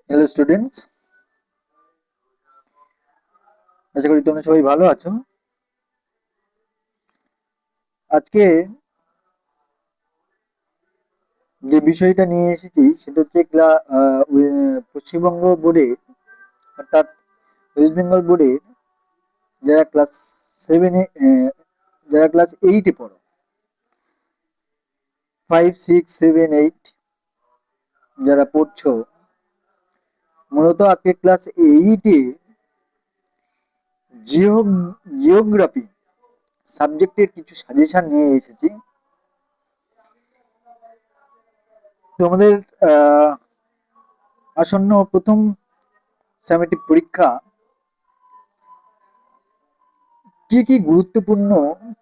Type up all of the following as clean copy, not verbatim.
Hello students, আশা করি তোমরা সবাই ভালো আছো। আজকে যে বিষয়টা নিয়ে এসেছি সেটা হচ্ছে পশ্চিমবঙ্গ বোর্ডে, অর্থাৎ ওয়েস্ট বেঙ্গল বোর্ডে যারা ক্লাস সেভেনে, যারা ক্লাস এইটে পড়ো, 5, 6, 7, 8 যারা পড়ছো, মূলত আজকে ক্লাস এইটে জিওগ্রাফি সাবজেক্টের কিছু সাজেশন নিয়ে এসেছি। তোমাদের আসন্ন প্রথম সামেটিক পরীক্ষা কি কি গুরুত্বপূর্ণ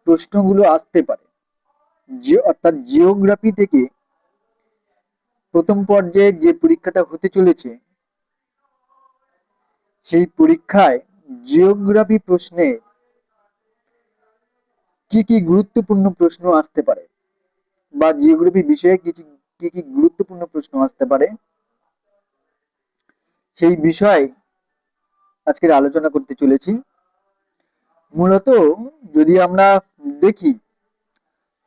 প্রশ্নগুলো আসতে পারে, অর্থাৎ জিওগ্রাফি থেকে প্রথম পর্যায়ে যে পরীক্ষাটা হতে চলেছে সেই পরীক্ষায় জিওগ্রাফি প্রশ্নে কি কি গুরুত্বপূর্ণ প্রশ্ন আসতে পারে বা জিওগ্রাফি বিষয়ে কি কি গুরুত্বপূর্ণ প্রশ্ন আসতে পারে সেই বিষয়ে আজকের আলোচনা করতে চলেছি। মূলত যদি আমরা দেখি,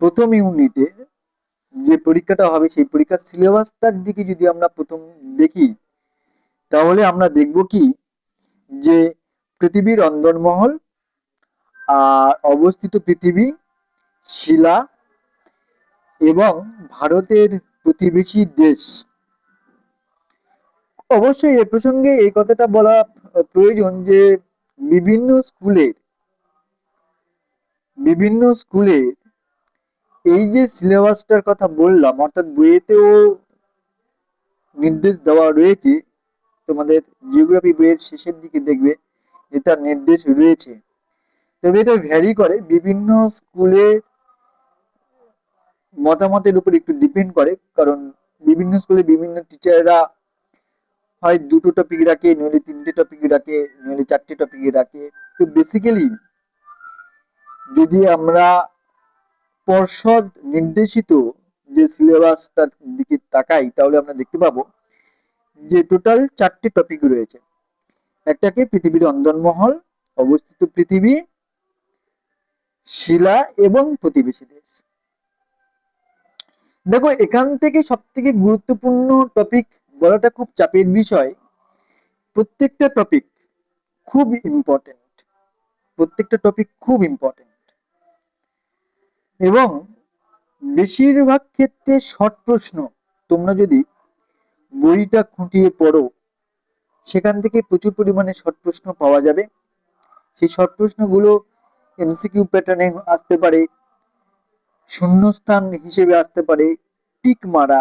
প্রথম ইউনিটে যে পরীক্ষাটা হবে সেই পরীক্ষার সিলেবাসটার দিকে যদি আমরা প্রথম দেখি, তাহলে আমরা দেখব কি যে পৃথিবীর অন্দরমহল আর অবস্থিত পৃথিবী, শিলা এবং ভারতের প্রতিবেশী দেশ। অবশ্যই এ প্রসঙ্গে এই কথাটা বলা প্রয়োজন যে বিভিন্ন স্কুলে এই যে সিলেবাসটার কথা বললাম, অর্থাৎ বইয়েতেও নির্দেশ দেওয়া রয়েছে, তোমাদের জিওগ্রাফি বইয়ের শেষের দিকে দেখবে যে তার নির্দেশ রয়েছে। তবে এটা ভ্যারি করে, বিভিন্ন স্কুলে মতামতের উপর একটু ডিপেন্ড করে, কারণ বিভিন্ন স্কুলে বিভিন্ন টিচাররা হয় দুটো টপিক রাখে, নইলে তিনটে টপিক রাখে, নইলে চারটে টপিক রাখে। তো বেসিক্যালি যদি আমরা পর্ষদ নির্দেশিত যে সিলেবাসটার দিকে তাকাই, তাহলে আমরা দেখতে পাবো যে টোটাল চারটে টপিক রয়েছে। একটাকে পৃথিবীর অন্দরমহল, অবস্থিত পৃথিবী, শিলা এবং প্রতিবেশী দেশ। দেখো, এখান থেকে সব থেকে গুরুত্বপূর্ণ টপিক বলাটা খুব চাপের বিষয়। প্রত্যেকটা টপিক খুব ইম্পর্টেন্ট, প্রত্যেকটা টপিক খুব ইম্পর্টেন্ট, এবং বেশিরভাগ ক্ষেত্রে শর্ট প্রশ্ন। তোমরা যদি বইটা খুঁটিয়ে পড়ো, সেখান থেকে প্রচুর পরিমাণে শর্ট প্রশ্ন পাওয়া যাবে। সেই শর্ট প্রশ্নগুলো এমসিকিউ প্যাটার্নে আসতে পারে, শূন্যস্থান হিসেবে আসতে পারে, টিক মারা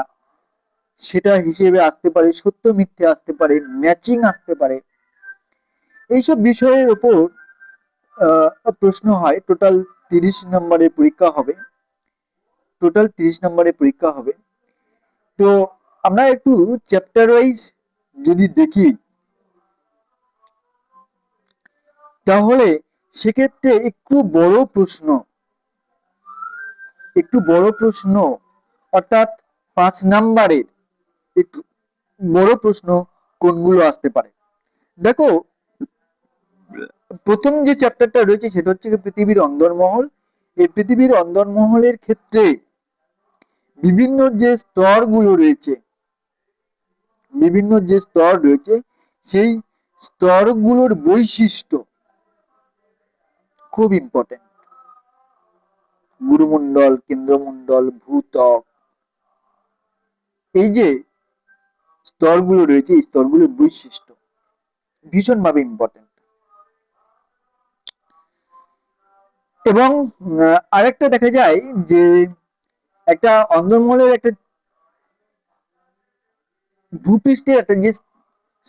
সেটা হিসেবে আসতে পারে, সত্য মিথ্যে আসতে পারে, ম্যাচিং আসতে পারে। এইসব বিষয়ের উপর প্রশ্ন হয়। টোটাল 30 নম্বরের পরীক্ষা হবে, তো আমরা একটু চ্যাপ্টার ওয়াইজ যদি দেখি, তাহলে সেক্ষেত্রে একটু বড় প্রশ্ন, অর্থাৎ 5 নম্বরের একটু বড় প্রশ্ন কোনগুলো আসতে পারে। দেখো, প্রথম যে চ্যাপ্টারটা রয়েছে সেটা হচ্ছে পৃথিবীর অন্দরমহল। এই পৃথিবীর অন্দরমহলের ক্ষেত্রে বিভিন্ন যে স্তর রয়েছে সেই স্তরগুলোর বৈশিষ্ট্য খুব ইম্পর্টেন্ট। গুরুমণ্ডল, কেন্দ্রমণ্ডল, ভূত্বক, এই যে স্তরগুলো রয়েছে এই স্তরগুলোর বৈশিষ্ট্য ভীষণভাবে ইম্পর্টেন্ট। এবং আরেকটা দেখা যায় যে একটা অন্দরমহলের একটা ভূপৃষ্ঠের একটা যে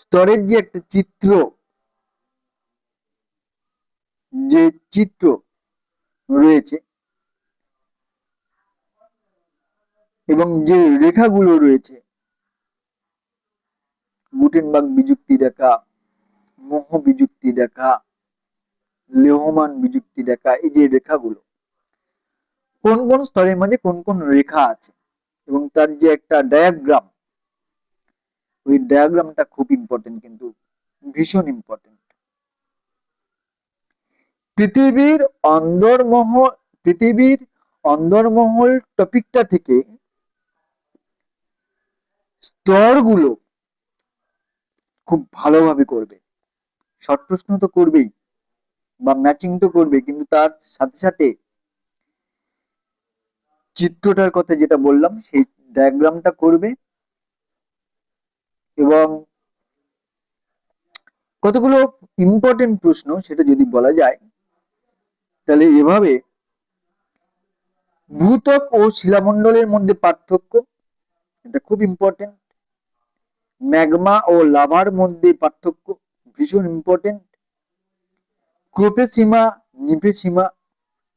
স্তরের যে একটা চিত্র রয়েছে এবং যে রেখাগুলো রয়েছে, গুটেনবার্গ বিযুক্তি রেখা, মোহ বিযুক্তি রেখা, লেহমান বিযুক্তি রেখা, এই যে রেখাগুলো কোন কোন স্তরের মাঝে কোন কোন রেখা আছে এবং তার যে একটা ডায়াগ্রাম, ওই ডায়াগ্রামটা খুব ইম্পর্টেন্ট, কিন্তু ভীষণ ইম্পর্টেন্ট। পৃথিবীর অন্দরমহল টপিকটা থেকে স্তরগুলো খুব ভালোভাবে করবে। শর্ট প্রশ্ন তো করবেই বা ম্যাচিং তো করবে, কিন্তু তার সাথে সাথে চিত্রটার কথা যেটা বললাম সেই ডায়াগ্রামটা করবে, এবং কতগুলো ইম্পর্টেন্ট প্রশ্ন সেটা যদি বলা যায় তাহলে এভাবে ভূত্বক ও শিলামণ্ডলের মধ্যে পার্থক্য, এটা খুব ইম্পর্টেন্ট। ম্যাগমা ও লাভার মধ্যে পার্থক্য, ভীষণ ইম্পর্টেন্ট। ক্রোপেসিমা নিফেসিমা,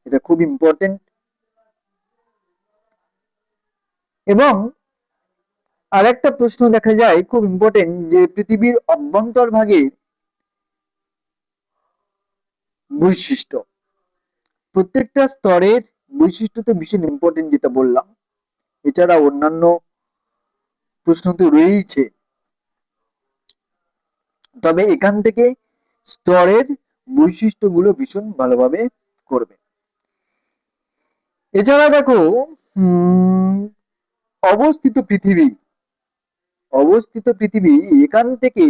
এটা খুব ইম্পর্টেন্ট। এবং আরেকটা প্রশ্ন দেখা যায় খুব ইম্পর্টেন্ট, যে পৃথিবীর অভ্যন্তরভাগের বৈশিষ্ট্য, প্রত্যেকটা স্তরের বৈশিষ্ট্য তো ভীষণ ইম্পর্টেন্ট যেটা বললাম, এছাড়া অন্যান্য প্রশ্ন তো রয়েছে, তবে এখান থেকে স্তরের বৈশিষ্ট্যগুলো ভীষণ ভালোভাবে করবে। এছাড়া দেখো অবস্থিত পৃথিবী, এখান থেকে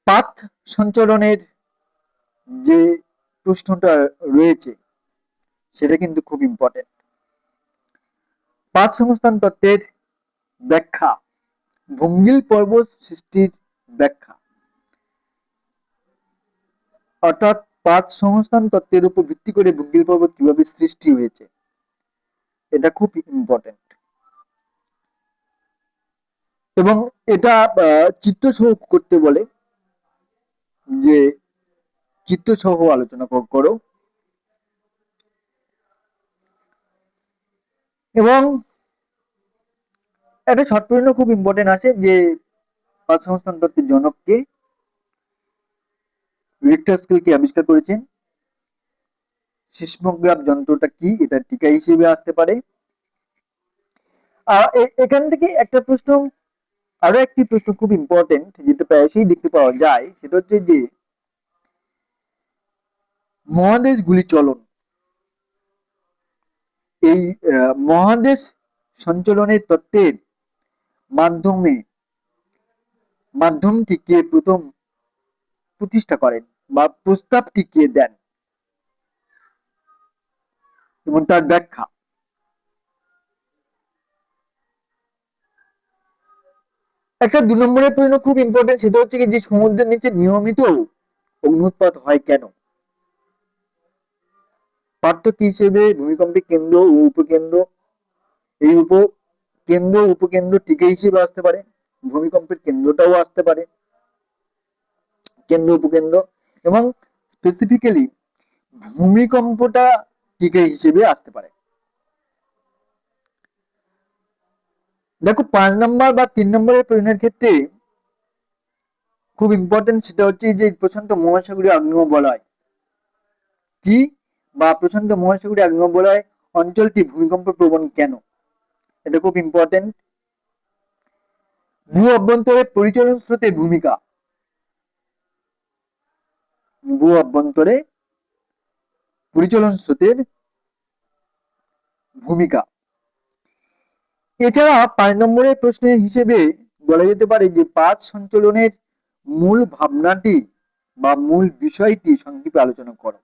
পাত সঞ্চালনের যে প্রশ্নটা রয়েছে সেটা কিন্তু খুব ইম্পর্টেন্ট। পাত সংস্থান তত্ত্বের ব্যাখ্যা, ভঙ্গিল পর্বত সৃষ্টির ব্যাখ্যা, অর্থাৎ পাত সংস্থান তত্ত্বের উপর ভিত্তি করে ভঙ্গিল পর্বত কিভাবে সৃষ্টি হয়েছে, এটা খুব ইম্পর্টেন্ট। এবং এটা চিত্রসহ করতে বলে, যে চিত্রসহ আলোচনা করো। এবং একটা শর্ট প্রশ্ন খুব ইম্পর্টেন্ট আছে, যে পাত সংস্থান তত্ত্বের জনক কে, রিক্টার স্কেল কে আবিষ্কার করেছেন, সিসমোগ্রাফ যন্ত্রটা কি, এটা টিকা হিসেবে আসতে পারে। এখান থেকে একটা প্রশ্ন, আরো একটি প্রশ্ন খুব ইম্পর্টেন্ট যেটা প্রায়শই দেখতে পাওয়া যায়, সেটা হচ্ছে যে মহাদেশগুলি চলন, এই মহাদেশ সঞ্চালনের তত্ত্বের মাধ্যমটি কে প্রথম প্রতিষ্ঠা করেন বা প্রস্তাবটি কে দেন, এবং তার ব্যাখ্যা। একটা 2 নম্বরের প্রশ্ন খুব ইম্পর্টেন্ট, সেটা হচ্ছে যে সমুদ্রের নিচে নিয়মিত অগ্নুৎপাত হয় কেন, পার্থক্য হিসেবে ভূমিকম্পের কেন্দ্র ও উপকেন্দ্র, এই উপকেন্দ্র টিকা হিসেবে আসতে পারে, ভূমিকম্পের কেন্দ্রটাও আসতে পারে, কেন্দ্র উপকেন্দ্র, এবং স্পেসিফিক্যালি ভূমিকম্পটা টিকা হিসেবে আসতে পারে। দেখো 5 নম্বর বা 3 নম্বরের প্রশ্নের ক্ষেত্রে খুব ইম্পর্টেন্ট, সেটা হচ্ছে যে প্রশান্ত মহাসাগরীয় আগ্নেয় বলয় কি, বা প্রশান্ত মহাসাগরীয় আগ্নেয় বলয় অঞ্চলটি ভূমিকম্প প্রবণ কেন, এটা খুব ইম্পর্টেন্ট। ভূ অভ্যন্তরে পরিচালন স্রোতের ভূমিকা, ভূ অভ্যন্তরে পরিচালন স্রোতের ভূমিকা। এছাড়া 5 নম্বরের প্রশ্ন হিসেবে বলা যেতে পারে যে পাত সঞ্চালনের মূল ভাবনাটি বা মূল বিষয়টি সংক্ষেপে আলোচনা করো।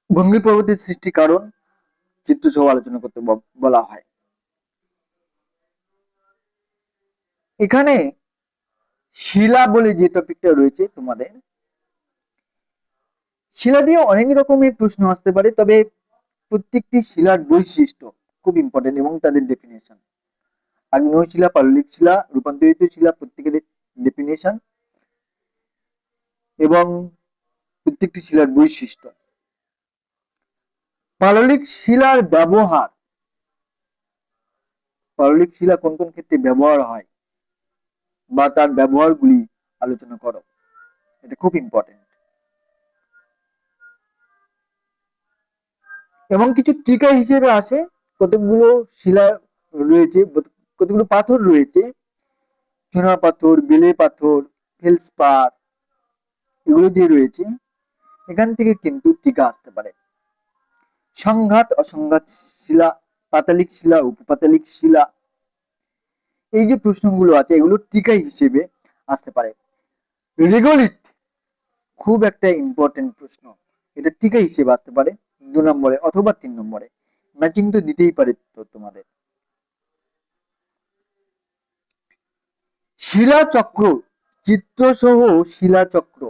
ভঙ্গিল পর্বতের সৃষ্টি কারণ চিত্রসহ আলোচনা করতে বলা হয়। এখানে শিলা বলে যে টপিকটা রয়েছে তোমাদের, শিলা দিয়ে অনেক রকমের প্রশ্ন আসতে পারে, তবে প্রত্যেকটি শিলার বৈশিষ্ট্য খুব ইম্পর্টেন্ট এবং তাদের ডেফিনেশন, আগ্নেয় শিলা, পাললিক শিলা, রূপান্তরিত শিলা, প্রত্যেকের ডেফিনেশন এবং প্রত্যেকটি শিলার বৈশিষ্ট্য। পাললিক শিলার ব্যবহার, পাললিক শিলা কোন কোন ক্ষেত্রে ব্যবহার হয় বা তার ব্যবহারগুলি আলোচনা করো, এটা খুব ইম্পর্টেন্ট। এবং কিছু টিকা হিসেবে আসে কতগুলো শিলা রয়েছে, কতগুলো পাথর রয়েছে, চুনা পাথর, বেলে পাথর, ফেলসপার, এগুলো যে রয়েছে এখান থেকে কিন্তু টিকা আসতে পারে। সংঘাত অসংঘাত শিলা, পাতালিক শিলা, উপপাতালিক শিলা, এই যে প্রশ্নগুলো আছে এগুলো টিকা হিসেবে আসতে পারে। রেগোলিথ খুব একটা ইম্পর্টেন্ট প্রশ্ন, এটা টিকা হিসেবে আসতে পারে 2 নম্বরে অথবা 3 নম্বরে, ম্যাচিং তো দিতেই পারে তো তোমাদের। শিলাচক্র, চিত্রসহ শিলাচক্র,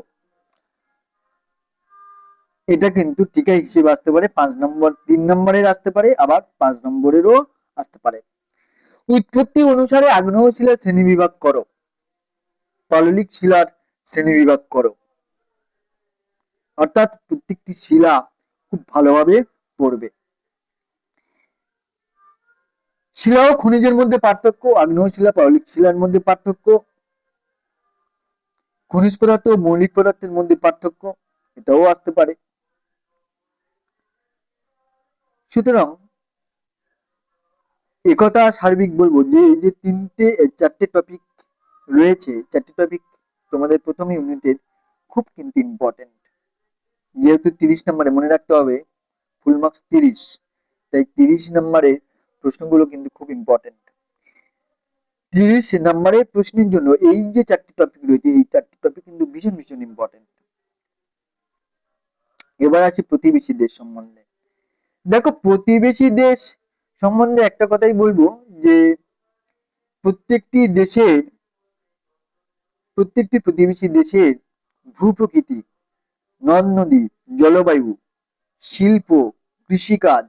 এটা কিন্তু টিকা হিসেবে আসতে পারে 5 নম্বর, 3 নম্বরের আসতে পারে, আবার 5 নম্বরেরও আসতে পারে। উৎপত্তি অনুসারে আগ্নেয় শিলার শ্রেণীবিভাগ করো, পাললিক শিলার শ্রেণীবিভাগ করো, অর্থাৎ প্রত্যেকটি শিলা খুব ভালোভাবে পড়বে। শিলা ও খনিজের মধ্যে পার্থক্য, আগ্নেয় শিলা পাললিক শিলার মধ্যে পার্থক্য, খনিজ পদার্থ ও মৌলিক পদার্থের মধ্যে পার্থক্য, এটাও আসতে পারে। সুতরাং একথা সার্বিক বলবো যে এই যে 4টে টপিক রয়েছে, 4টে টপিক তোমাদের প্রথম ইউনিটের খুব কিন্তু ইম্পর্টেন্ট। যেহেতু 30 নম্বরে, মনে রাখতে হবে ফুল মার্কস 30, তাই 30 নম্বরের প্রশ্নগুলো কিন্তু খুব ইম্পর্টেন্ট। 30 নম্বরের প্রশ্নের জন্য এই যে 4টে টপিক রয়েছে, এই 4টে টপিক কিন্তু ভীষণ ভীষণ ইম্পর্টেন্ট। এবার আছে প্রতিবেশী দেশ সম্বন্ধে। দেখো প্রতিবেশী দেশ সম্বন্ধে একটা কথাই বলবো যে প্রত্যেকটি প্রতিবেশী দেশের ভূপ্রকৃতি, নদ নদী, জলবায়ু, শিল্প, কৃষিকাজ,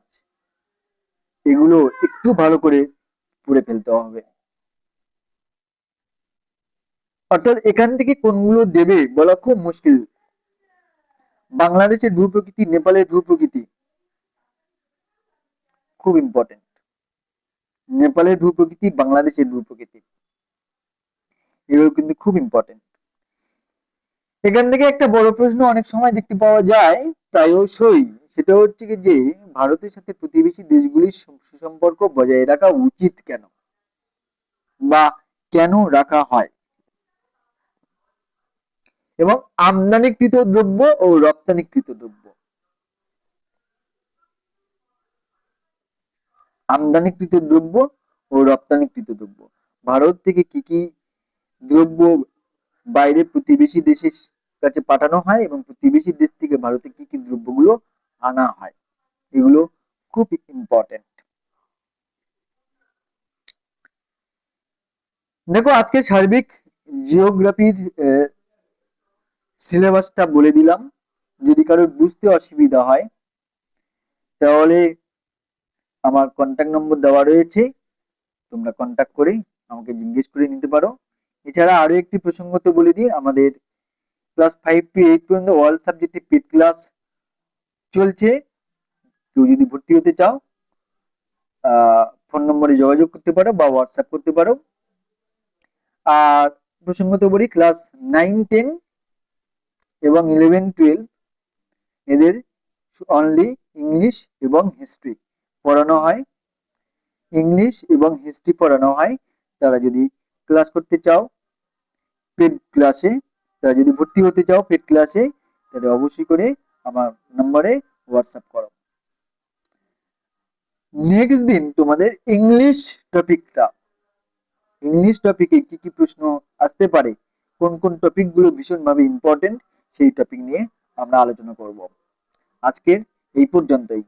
এগুলো একটু ভালো করে পড়ে ফেলতে হবে। অর্থাৎ এখান থেকে কোনগুলো দেবে বলা খুব মুশকিল। বাংলাদেশের ভূপ্রকৃতি, নেপালের ভূপ্রকৃতি খুব ইম্পর্টেন্ট। নেপালের ভূপ্রকৃতি, বাংলাদেশের ভূপ্রকৃতি, এগুলো কিন্তু খুব ইম্পর্টেন্ট। এখান থেকে একটা বড় প্রশ্ন অনেক সময় দেখতে পাওয়া যায় প্রায়শই, সেটা হচ্ছে কি যে ভারতের সাথে প্রতিবেশী দেশগুলির সুসম্পর্ক বজায় রাখা উচিত কেন, বা কেন রাখা হয়, এবং আমদানিকৃত দ্রব্য ও রপ্তানিকৃত দ্রব্য, আমদানিকৃত দ্রব্য ও রপ্তানিকৃত দ্রব্য, ভারত থেকে কি কি দ্রব্য বাইরে প্রতিবেশী দেশের কাছে পাঠানো হয় এবং প্রতিবেশী দেশ থেকে ভারতে কি কি দ্রব্যগুলো আনা হয়, এগুলো খুব ইম্পর্টেন্ট। দেখো আজকে সার্বিক জিওগ্রাফির সিলেবাসটা বলে দিলাম। যদি কারোর বুঝতে অসুবিধা হয় তাহলে আমার কন্ট্যাক্ট নম্বর দেওয়া রয়েছে, তোমরা কন্ট্যাক্ট করে আমাকে জিজ্ঞেস করে নিতে পারো। এছাড়া আরো একটি প্রসঙ্গত বলে দিই, আমাদের ক্লাস 5 to 8 পর্যন্ত অল সাবজেক্টে পেড ক্লাস চলছে। কেউ যদি ভর্তি হতে চাও ফোন নম্বরে যোগাযোগ করতে পারো বা হোয়াটসঅ্যাপ করতে পারো। আর প্রসঙ্গত বলি ক্লাস 9, 10 এবং 11, 12 এদের অনলি ইংলিশ এবং হিস্ট্রি পড়ানো হয়, ইংলিশ এবং হিস্ট্রি পড়ানো হয়। তারা যদি ক্লাস করতে চাও পেড ক্লাসে, তারা যদি ভর্তি হতে চাও পেড ক্লাসে, তাহলে অবশ্যই করে আমার নম্বরে হোয়াটসঅ্যাপ করো। নেক্সট দিন তোমাদের ইংলিশ টপিকটা, ইংলিশ টপিকে কি কি প্রশ্ন আসতে পারে, কোন কোন টপিক গুলো ভীষণভাবে ইম্পর্টেন্ট, সেই টপিক নিয়ে আমরা আলোচনা করব। আজকের এই পর্যন্তই।